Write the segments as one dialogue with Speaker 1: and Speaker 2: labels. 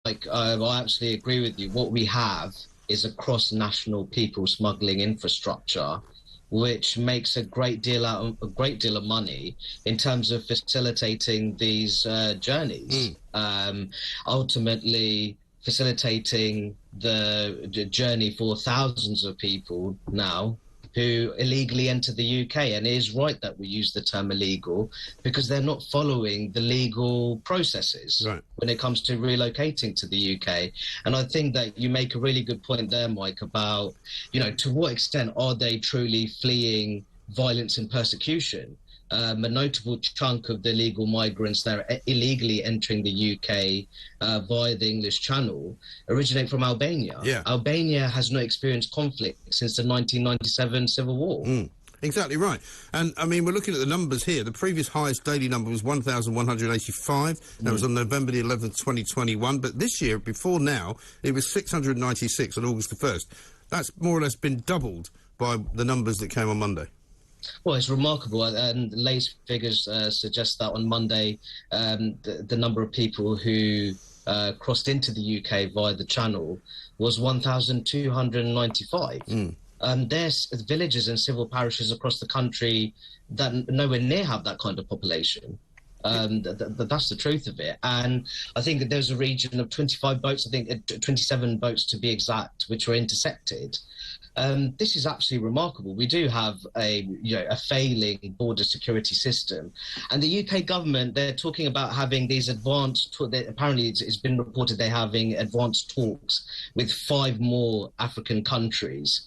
Speaker 1: I actually agree with you. What we have is a cross-national people smuggling infrastructure, which makes a great deal of money in terms of facilitating these journeys. Ultimately, facilitating the journey for thousands of people now who illegally enter the UK. And it is right that we use the term illegal because they're not following the legal processes when it comes to relocating to the UK. And I think that you make a really good point there, Mike, about, you know, to what extent are they truly fleeing violence and persecution? A notable chunk of the illegal migrants that are illegally entering the UK via the English Channel originate from Albania. Albania has not experienced conflict since the 1997 civil war.
Speaker 2: Exactly right. And, I mean, we're looking at the numbers here. The previous highest daily number was 1,185. That was on November the 11th, 2021. But this year, before now, it was 696 on August the 1st. That's more or less been doubled by the numbers that came on Monday.
Speaker 1: Well, it's remarkable, and the latest figures suggest that on Monday, the number of people who crossed into the UK via the Channel was 1,295. There's villages and civil parishes across the country that nowhere near have that kind of population. That's the truth of it. And I think that there's a region of 25 boats, I think 27 boats to be exact, which were intercepted. This is absolutely remarkable. We do have a failing border security system, and the UK government, they're talking about having these advanced. Apparently, it's been reported they're having advanced talks with 5 more African countries,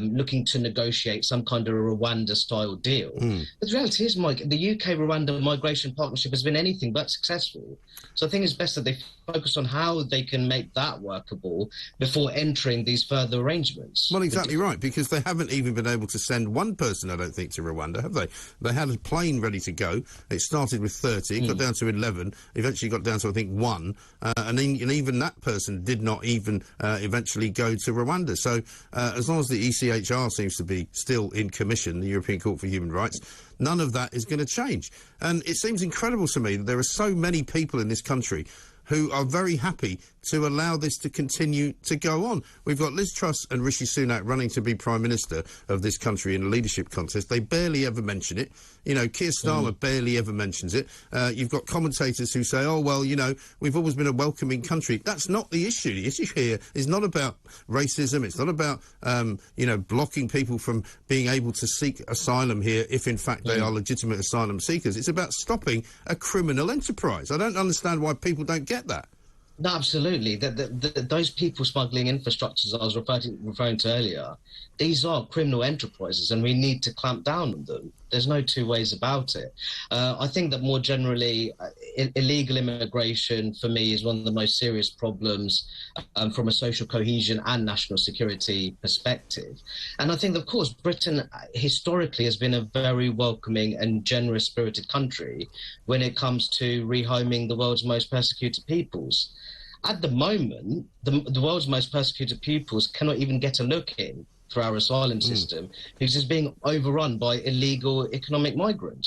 Speaker 1: looking to negotiate some kind of a Rwanda-style deal. But the reality is, Mike, the UK-Rwanda migration partnership has been anything but successful. So I think it's best that they focus on how they can make that workable before entering these further arrangements.
Speaker 2: Well, exactly right, because they haven't even been able to send one person, I don't think, to Rwanda, have they? They had a plane ready to go. It started with 30, it got down to 11, eventually got down to, I think, 1, and even that person did not even eventually go to Rwanda. So as long as the ECHR seems to be still in commission, the European Court for Human Rights, none of that is going to change. And it seems incredible to me that there are so many people in this country who are very happy to allow this to continue to go on. We've got Liz Truss and Rishi Sunak running to be Prime Minister of this country in a leadership contest. They barely ever mention it. You know, Keir Starmer barely ever mentions it. You've got commentators who say, oh, well, you know, we've always been a welcoming country. That's not the issue. The issue here is not about racism. It's not about, you know, blocking people from being able to seek asylum here if, in fact, they are legitimate asylum seekers. It's about stopping a criminal enterprise. I don't understand why people don't get that.
Speaker 1: No, absolutely. Those people smuggling infrastructures I was referring to earlier, these are criminal enterprises, and we need to clamp down on them. There's no two ways about it. I think that more generally, illegal immigration, for me, is one of the most serious problems from a social cohesion and national security perspective. And I think, of course, Britain historically has been a very welcoming and generous-spirited country when it comes to rehoming the world's most persecuted peoples. At the moment, the world's most persecuted peoples cannot even get a look in through our asylum system because it's being overrun by illegal economic migrants.